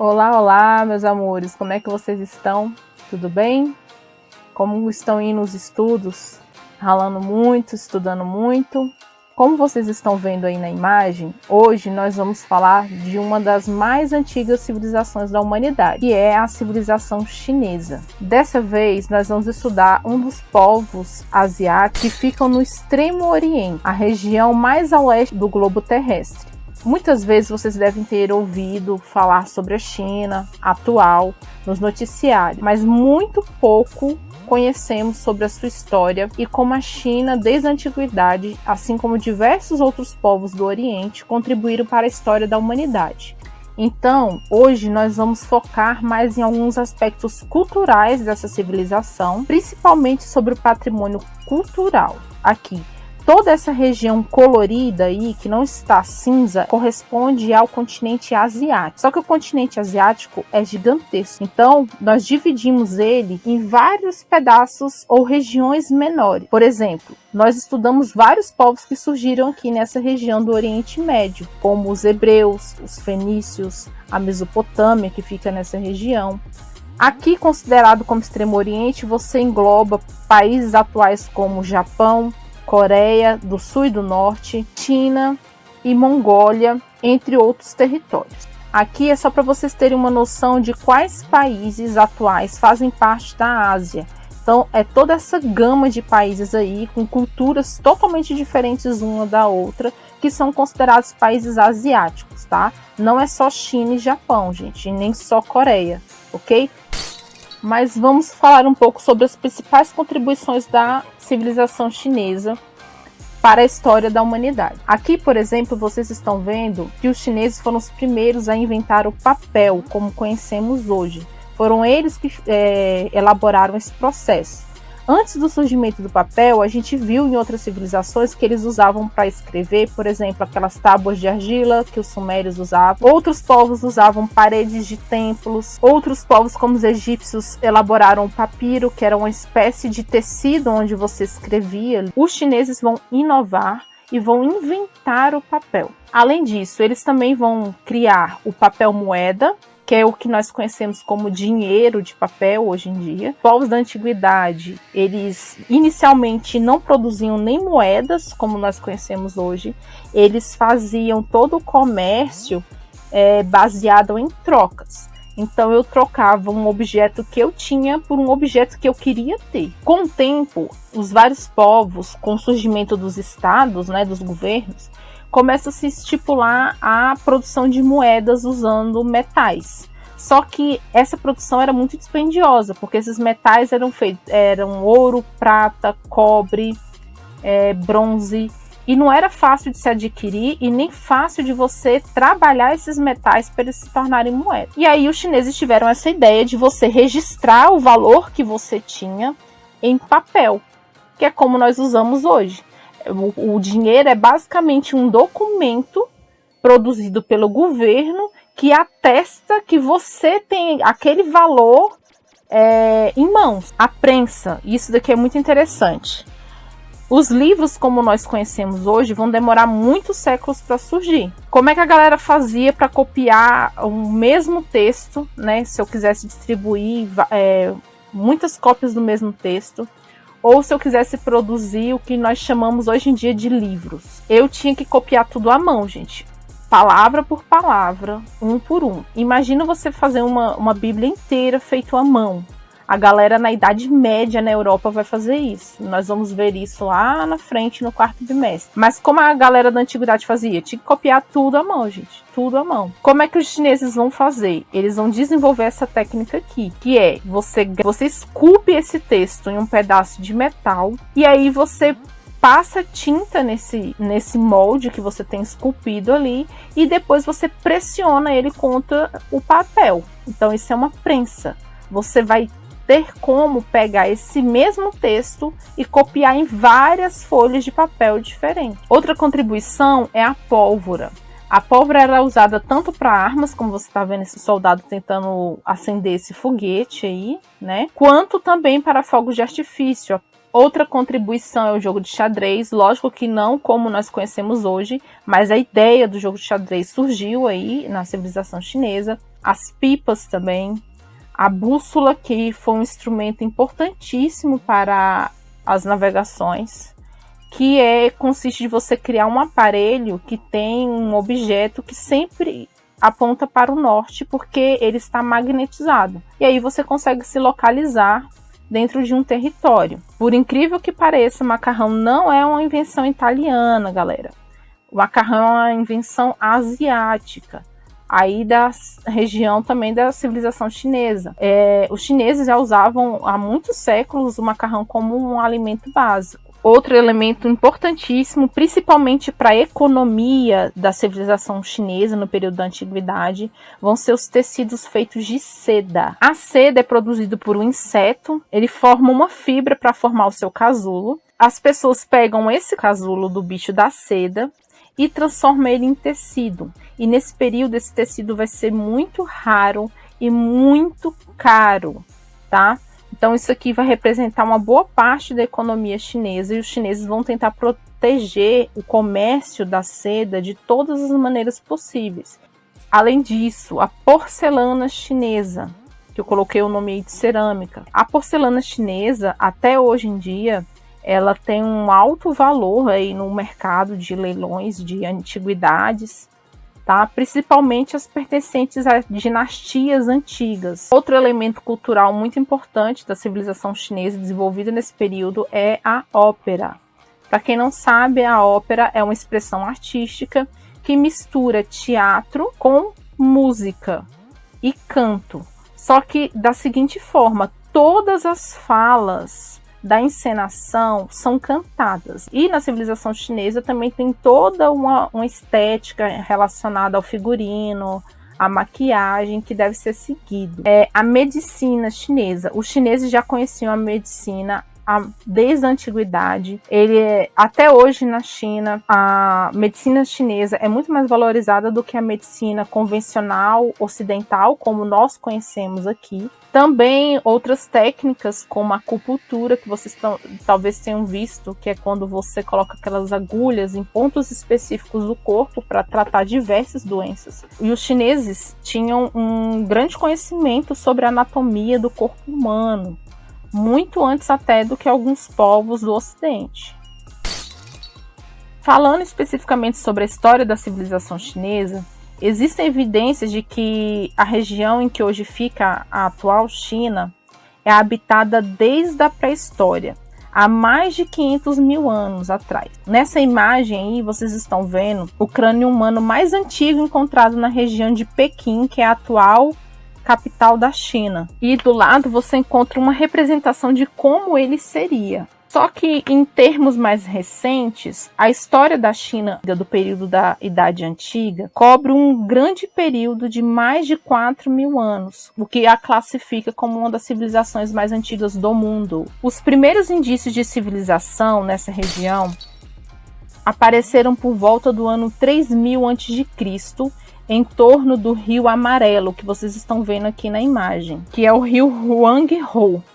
Olá, olá, meus amores, como é que vocês estão? Tudo bem? Como estão indo os estudos? Ralando muito, estudando muito? Como vocês estão vendo aí na imagem, hoje nós vamos falar de uma das mais antigas civilizações da humanidade, que é a civilização chinesa. Dessa vez, nós vamos estudar um dos povos asiáticos que ficam no extremo oriente, a região mais a oeste do globo terrestre. Muitas vezes vocês devem ter ouvido falar sobre a China atual nos noticiários, mas muito pouco conhecemos sobre a sua história e como a China, desde a antiguidade, assim como diversos outros povos do Oriente, contribuíram para a história da humanidade. Então, hoje nós vamos focar mais em alguns aspectos culturais dessa civilização, principalmente sobre o patrimônio cultural aqui. Toda essa região colorida aí, que não está cinza, corresponde ao continente asiático. Só que o continente asiático é gigantesco. Então, nós dividimos ele em vários pedaços ou regiões menores. Por exemplo, nós estudamos vários povos que surgiram aqui nessa região do Oriente Médio, como os hebreus, os fenícios, a Mesopotâmia, que fica nessa região. Aqui, considerado como Extremo Oriente, você engloba países atuais como Japão, Coreia do Sul e do Norte, China e Mongólia, entre outros territórios. Aqui é só para vocês terem uma noção de quais países atuais fazem parte da Ásia. Então, é toda essa gama de países aí, com culturas totalmente diferentes uma da outra, que são considerados países asiáticos, tá? Não é só China e Japão, gente, e nem só Coreia, ok? Mas vamos falar um pouco sobre as principais contribuições da civilização chinesa para a história da humanidade. Aqui, por exemplo, vocês estão vendo que os chineses foram os primeiros a inventar o papel, como conhecemos hoje. Foram eles que elaboraram esse processo. Antes do surgimento do papel, a gente viu em outras civilizações que eles usavam para escrever, por exemplo, aquelas tábuas de argila que os sumérios usavam. Outros povos usavam paredes de templos. Outros povos, como os egípcios, elaboraram o papiro, que era uma espécie de tecido onde você escrevia. Os chineses vão inovar e vão inventar o papel. Além disso, eles também vão criar o papel moeda, que é o que nós conhecemos como dinheiro de papel hoje em dia. Os povos da antiguidade, eles inicialmente não produziam nem moedas, como nós conhecemos hoje. Eles faziam todo o comércio baseado em trocas. Então eu trocava um objeto que eu tinha por um objeto que eu queria ter. Com o tempo, os vários povos, com o surgimento dos estados, né, dos governos, começa a se estipular a produção de moedas usando metais. Só que essa produção era muito dispendiosa, porque esses metais eram ouro, prata, cobre, bronze, e não era fácil de se adquirir e nem fácil de você trabalhar esses metais para eles se tornarem moedas. E aí os chineses tiveram essa ideia de você registrar o valor que você tinha em papel, que é como nós usamos hoje. O dinheiro é basicamente um documento produzido pelo governo que atesta que você tem aquele valor em mãos. A prensa, isso daqui é muito interessante. Os livros, como nós conhecemos hoje, vão demorar muitos séculos para surgir. Como é que a galera fazia para copiar o mesmo texto, né? Se eu quisesse distribuir muitas cópias do mesmo texto, ou se eu quisesse produzir o que nós chamamos hoje em dia de livros. Eu tinha que copiar tudo à mão, gente. Palavra por palavra, um por um. Imagina você fazer uma Bíblia inteira feita à mão. A galera na Idade Média na Europa vai fazer isso. Nós vamos ver isso lá na frente, no quarto bimestre. Mas como a galera da Antiguidade fazia? Tinha que copiar tudo à mão, gente. Tudo à mão. Como é que os chineses vão fazer? Eles vão desenvolver essa técnica aqui, que é você esculpe esse texto em um pedaço de metal e aí você passa tinta nesse molde que você tem esculpido ali e depois você pressiona ele contra o papel. Então isso é uma prensa. Você vai ter como pegar esse mesmo texto e copiar em várias folhas de papel diferentes. Outra contribuição é a pólvora. A pólvora era usada tanto para armas, como você está vendo esse soldado tentando acender esse foguete aí, né? Quanto também para fogos de artifício. Outra contribuição é o jogo de xadrez, lógico que não como nós conhecemos hoje, mas a ideia do jogo de xadrez surgiu aí na civilização chinesa. as pipas também, a bússola, que foi um instrumento importantíssimo para as navegações, que consiste de você criar um aparelho que tem um objeto que sempre aponta para o norte, porque ele está magnetizado. E aí você consegue se localizar dentro de um território. Por incrível que pareça, o macarrão não é uma invenção italiana, galera. O macarrão é uma invenção asiática, aí da região também da civilização chinesa. Os chineses já usavam há muitos séculos o macarrão como um alimento básico. Outro elemento importantíssimo, principalmente para a economia da civilização chinesa no período da antiguidade, vão ser os tecidos feitos de seda. A seda é produzida por um inseto, ele forma uma fibra para formar o seu casulo. As pessoas pegam esse casulo do bicho da seda e transformam ele em tecido. E nesse período esse tecido vai ser muito raro e muito caro, tá? Então isso aqui vai representar uma boa parte da economia chinesa, e os chineses vão tentar proteger o comércio da seda de todas as maneiras possíveis. Além disso, a porcelana chinesa, que eu coloquei o nome aí de cerâmica. A porcelana chinesa, até hoje em dia, ela tem um alto valor aí no mercado de leilões de antiguidades, tá? Principalmente as pertencentes a dinastias antigas. Outro elemento cultural muito importante da civilização chinesa desenvolvida nesse período é a ópera. Para quem não sabe, a ópera é uma expressão artística que mistura teatro com música e canto. Só que da seguinte forma, todas as falas da encenação são cantadas. E na civilização chinesa também tem toda uma estética relacionada ao figurino, à maquiagem, que deve ser seguido. A medicina chinesa. Os chineses já conheciam a medicina desde a antiguidade. Até hoje na China, a medicina chinesa é muito mais valorizada do que a medicina convencional ocidental, como nós conhecemos aqui. Também outras técnicas, como a acupuntura, que vocês talvez tenham visto, que é quando você coloca aquelas agulhas em pontos específicos do corpo para tratar diversas doenças. E os chineses tinham um grande conhecimento sobre a anatomia do corpo humano, muito antes até do que alguns povos do Ocidente. Falando especificamente sobre a história da civilização chinesa, existem evidências de que a região em que hoje fica a atual China é habitada desde a pré-história, há mais de 500 mil anos atrás. Nessa imagem aí, vocês estão vendo o crânio humano mais antigo encontrado na região de Pequim, que é a atual capital da China. E do lado você encontra uma representação de como ele seria. Só que em termos mais recentes, a história da China do período da Idade Antiga cobre um grande período de mais de 4 mil anos, o que a classifica como uma das civilizações mais antigas do mundo. Os primeiros indícios de civilização nessa região apareceram por volta do ano 3000 a.C., em torno do Rio Amarelo, que vocês estão vendo aqui na imagem, que é o rio Huanghe.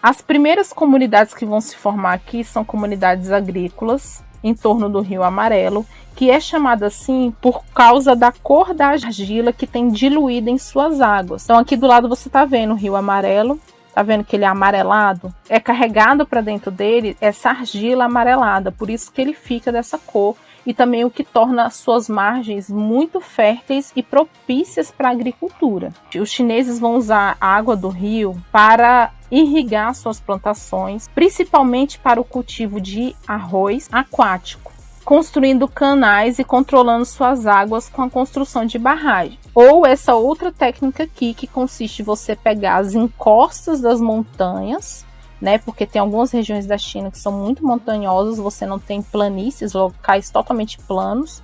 As primeiras comunidades que vão se formar aqui são comunidades agrícolas em torno do Rio Amarelo, que é chamada assim por causa da cor da argila que tem diluída em suas águas. Então aqui do lado você está vendo o Rio Amarelo, tá vendo que ele é amarelado? É carregado para dentro dele essa argila amarelada, por isso que ele fica dessa cor, e também o que torna as suas margens muito férteis e propícias para a agricultura. Os chineses vão usar a água do rio para irrigar suas plantações, principalmente para o cultivo de arroz aquático, construindo canais e controlando suas águas com a construção de barragens. Ou essa outra técnica aqui, que consiste em você pegar as encostas das montanhas, né, porque tem algumas regiões da China que são muito montanhosas, você não tem planícies, locais totalmente planos,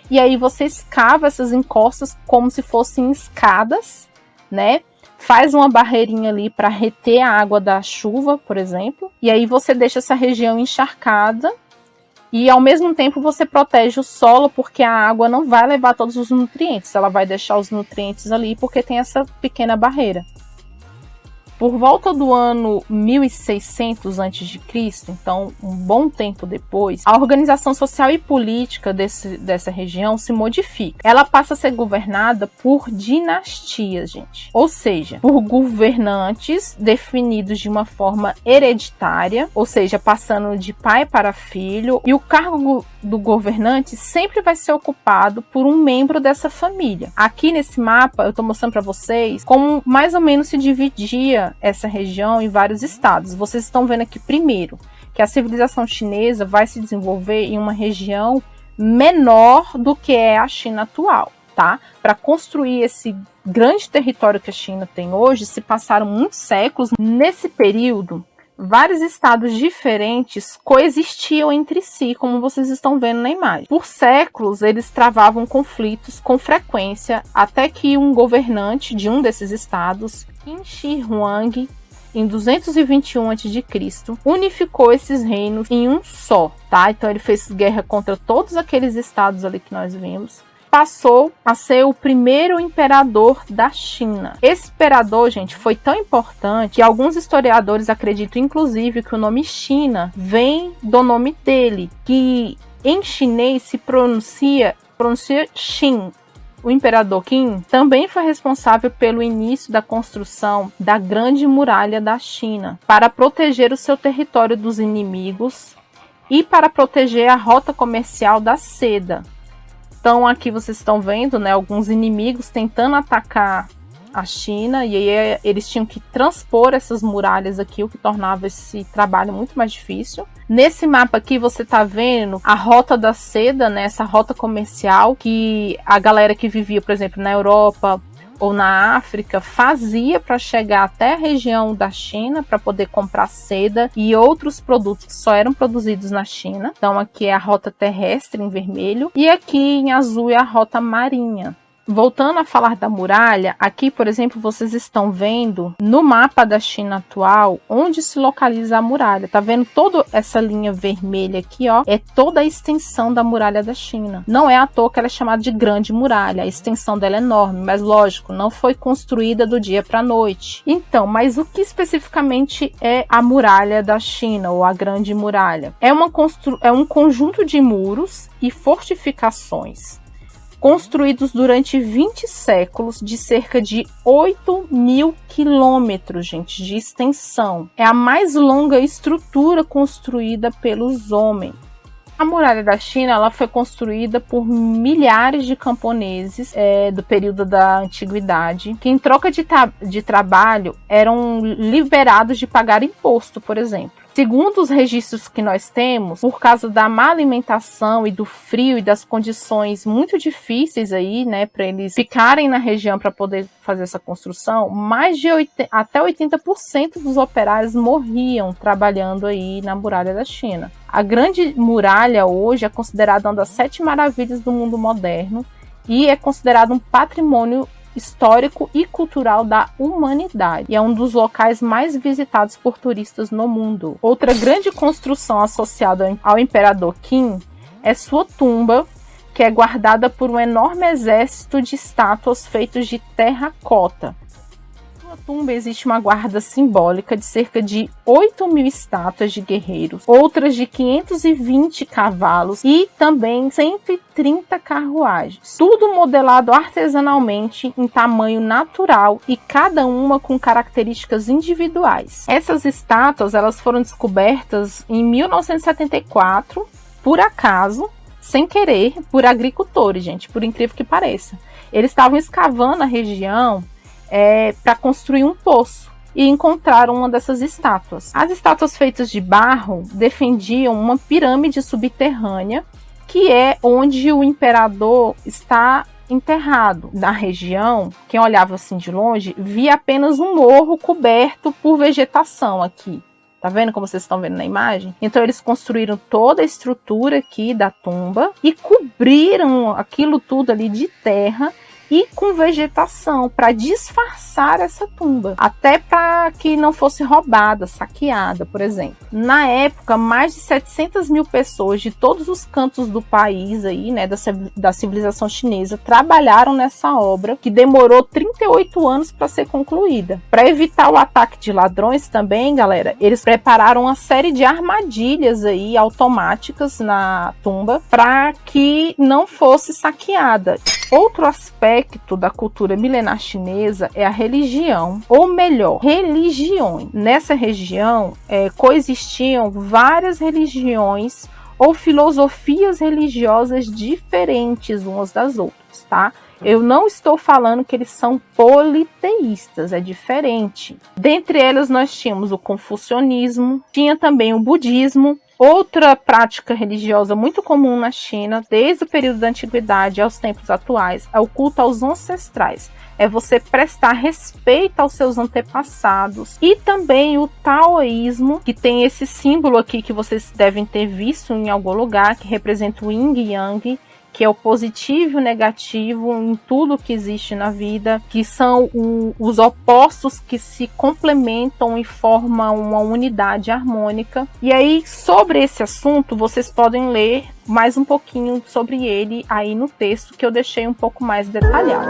e aí você escava essas encostas como se fossem escadas, né, faz uma barreirinha ali para reter a água da chuva, por exemplo, e aí você deixa essa região encharcada, e ao mesmo tempo você protege o solo, porque a água não vai levar todos os nutrientes, ela vai deixar os nutrientes ali porque tem essa pequena barreira. Por volta do ano 1600 a.C., então um bom tempo depois, a organização social e política dessa região se modifica. Ela passa a ser governada por dinastias, gente. Ou seja, por governantes definidos de uma forma hereditária, ou seja, passando de pai para filho, e o cargo do governante sempre vai ser ocupado por um membro dessa família. Aqui nesse mapa eu estou mostrando para vocês como mais ou menos se dividia essa região em vários estados. Vocês estão vendo aqui primeiro que a civilização chinesa vai se desenvolver em uma região menor do que é a China atual, tá? Para construir esse grande território que a China tem hoje, se passaram muitos séculos. Nesse período, vários estados diferentes coexistiam entre si, como vocês estão vendo na imagem. Por séculos, eles travavam conflitos com frequência, até que um governante de um desses estados, Qin Shi Huang, em 221 a.C., unificou esses reinos em um só, tá? Então ele fez guerra contra todos aqueles estados ali que nós vimos. Passou a ser o primeiro imperador da China. Esse imperador, gente, foi tão importante que alguns historiadores acreditam, inclusive, que o nome China vem do nome dele, que em chinês se pronuncia Xin. O imperador Qin também foi responsável pelo início da construção da Grande Muralha da China, para proteger o seu território dos inimigos e para proteger a rota comercial da seda. Então aqui vocês estão vendo, né, alguns inimigos tentando atacar a China, e aí eles tinham que transpor essas muralhas aqui, o que tornava esse trabalho muito mais difícil. Nesse mapa aqui você tá vendo a rota da seda, né, essa rota comercial que a galera que vivia, por exemplo, na Europa ou na África fazia para chegar até a região da China para poder comprar seda e outros produtos que só eram produzidos na China. Então aqui é a rota terrestre em vermelho e aqui em azul é a rota marinha. Voltando a falar da muralha, aqui, por exemplo, vocês estão vendo no mapa da China atual onde se localiza a muralha. Tá vendo toda essa linha vermelha aqui, ó? É toda a extensão da muralha da China. Não é à toa que ela é chamada de Grande Muralha. A extensão dela é enorme, mas lógico, não foi construída do dia para a noite. Então, mas o que especificamente é a muralha da China ou a Grande Muralha? É um conjunto de muros e fortificações construídos durante 20 séculos, de cerca de 8.000 quilômetros, gente, de extensão. É a mais longa estrutura construída pelos homens. A muralha da China ela foi construída por milhares de camponeses do período da antiguidade, que em troca de trabalho eram liberados de pagar imposto, por exemplo. Segundo os registros que nós temos, por causa da má alimentação e do frio e das condições muito difíceis aí, né, para eles ficarem na região para poder fazer essa construção, até 80% dos operários morriam trabalhando aí na muralha da China. A Grande Muralha hoje é considerada uma das 7 maravilhas do mundo moderno e é considerado um patrimônio histórico e cultural da humanidade e é um dos locais mais visitados por turistas no mundo. Outra grande construção associada ao imperador Qin é sua tumba, que é guardada por um enorme exército de estátuas feitas de terracota. Na tumba existe uma guarda simbólica de cerca de 8.000 estátuas de guerreiros, outras de 520 cavalos e também 130 carruagens. Tudo modelado artesanalmente em tamanho natural e cada uma com características individuais. Essas estátuas elas foram descobertas em 1974, por acaso, sem querer, por agricultores, gente, por incrível que pareça. Eles estavam escavando a região para construir um poço e encontraram uma dessas estátuas. As estátuas feitas de barro defendiam uma pirâmide subterrânea, que é onde o imperador está enterrado. Na região, quem olhava assim de longe, via apenas um morro coberto por vegetação aqui. Tá vendo como vocês estão vendo na imagem? Então eles construíram toda a estrutura aqui da tumba e cobriram aquilo tudo ali de terra e com vegetação para disfarçar essa tumba, até para que não fosse roubada, saqueada, por exemplo. Na época, mais de 700 mil pessoas de todos os cantos do país aí, né, da civilização chinesa, trabalharam nessa obra, que demorou 38 anos para ser concluída. Para evitar o ataque de ladrões também, galera, eles prepararam uma série de armadilhas aí automáticas na tumba para que não fosse saqueada. Outro aspecto da cultura milenar chinesa é a religião, ou melhor, religiões. Nessa região coexistiam várias religiões ou filosofias religiosas diferentes umas das outras, tá? Eu não estou falando que eles são politeístas, é diferente. Dentre elas nós tínhamos o confucionismo, tinha também o budismo. Outra prática religiosa muito comum na China, desde o período da antiguidade aos tempos atuais, é o culto aos ancestrais. É você prestar respeito aos seus antepassados. E também o taoísmo, que tem esse símbolo aqui que vocês devem ter visto em algum lugar, que representa o yin e yang, que é o positivo e o negativo em tudo que existe na vida, que são os opostos que se complementam e formam uma unidade harmônica. E aí, sobre esse assunto, vocês podem ler mais um pouquinho sobre ele aí no texto, que eu deixei um pouco mais detalhado.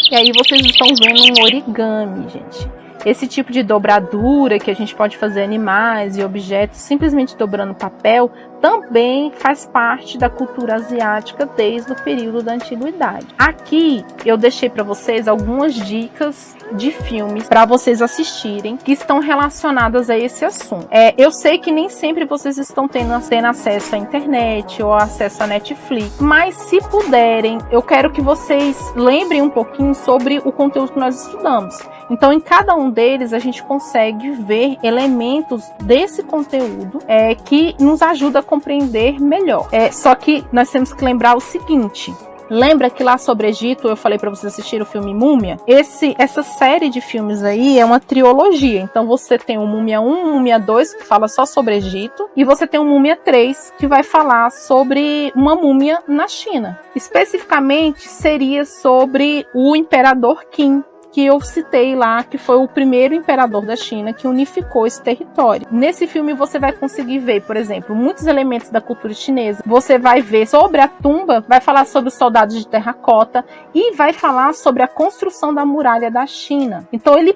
E aí vocês estão vendo um origami, gente. Esse tipo de dobradura que a gente pode fazer animais e objetos simplesmente dobrando papel também faz parte da cultura asiática desde o período da antiguidade. Aqui eu deixei para vocês algumas dicas de filmes para vocês assistirem que estão relacionadas a esse assunto. Eu sei que nem sempre vocês estão tendo acesso à internet ou acesso à Netflix, mas se puderem, eu quero que vocês lembrem um pouquinho sobre o conteúdo que nós estudamos. Então, em cada um deles, a gente consegue ver elementos desse conteúdo que nos ajuda a compreender melhor. Só que nós temos que lembrar o seguinte. Lembra que lá sobre Egito eu falei para vocês assistirem o filme Múmia? Essa série de filmes aí é uma trilogia. Então você tem o Múmia 1, Múmia 2, que fala só sobre Egito, e você tem o Múmia 3, que vai falar sobre uma múmia na China. Especificamente seria sobre o imperador Qin, que eu citei lá, que foi o primeiro imperador da China que unificou esse território. Nesse filme você vai conseguir ver, por exemplo, muitos elementos da cultura chinesa. Você vai ver sobre a tumba, vai falar sobre os soldados de terracota e vai falar sobre a construção da muralha da China. Então ele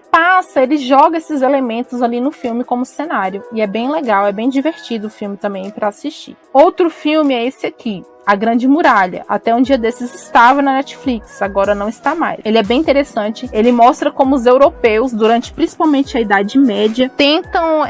joga esses elementos ali no filme como cenário. E é bem legal, é bem divertido o filme também para assistir. Outro filme é esse aqui, A Grande Muralha. Até um dia desses estava na Netflix, agora não está mais. Ele é bem interessante, ele mostra como os europeus, durante principalmente a Idade Média, tentam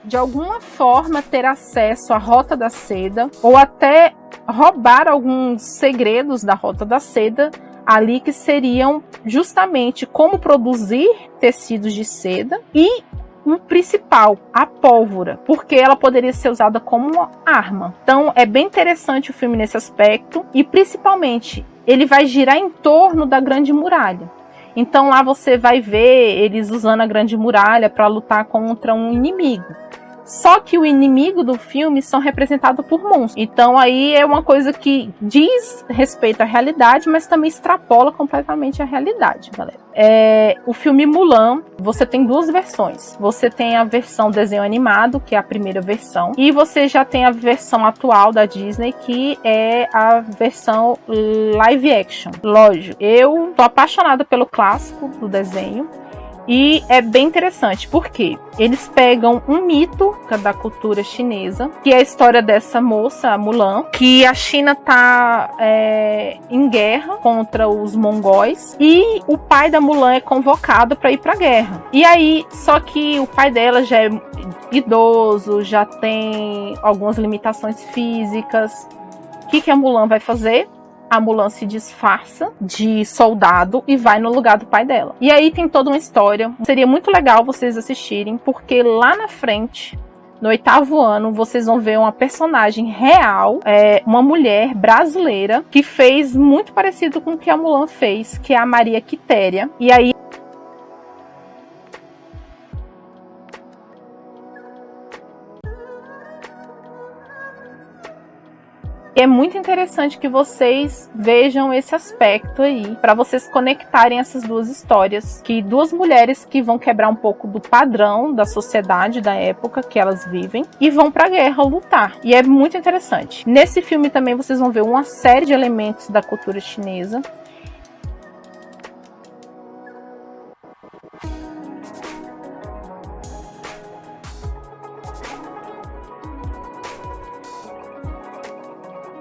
de alguma forma ter acesso à Rota da Seda, ou até roubar alguns segredos da Rota da Seda, ali que seriam justamente como produzir tecidos de seda e o principal, a pólvora, porque ela poderia ser usada como uma arma. Então é bem interessante o filme nesse aspecto, e principalmente ele vai girar em torno da Grande Muralha. Então lá você vai ver eles usando a Grande Muralha para lutar contra um inimigo. Só que o inimigo do filme são representados por monstros. Então aí é uma coisa que diz respeito à realidade, mas também extrapola completamente a realidade, galera. O filme Mulan, você tem duas versões. Você tem a versão desenho animado, que é a primeira versão, e você já tem a versão atual da Disney, que é a versão live action. Lógico, eu tô apaixonada pelo clássico do desenho. E é bem interessante, porque eles pegam um mito da cultura chinesa, que é a história dessa moça, a Mulan, que a China tá em guerra contra os mongóis, e o pai da Mulan é convocado para ir para a guerra. E aí, só que o pai dela já é idoso, já tem algumas limitações físicas. O que a Mulan vai fazer? A Mulan se disfarça de soldado e vai no lugar do pai dela. E aí tem toda uma história. Seria muito legal vocês assistirem, porque lá na frente, no 8º ano, vocês vão ver uma personagem real, uma mulher brasileira, que fez muito parecido com o que a Mulan fez, que é a Maria Quitéria. E aí E é muito interessante que vocês vejam esse aspecto aí, para vocês conectarem essas duas histórias, que duas mulheres que vão quebrar um pouco do padrão da sociedade da época que elas vivem e vão para a guerra lutar. E é muito interessante. Nesse filme também vocês vão ver uma série de elementos da cultura chinesa,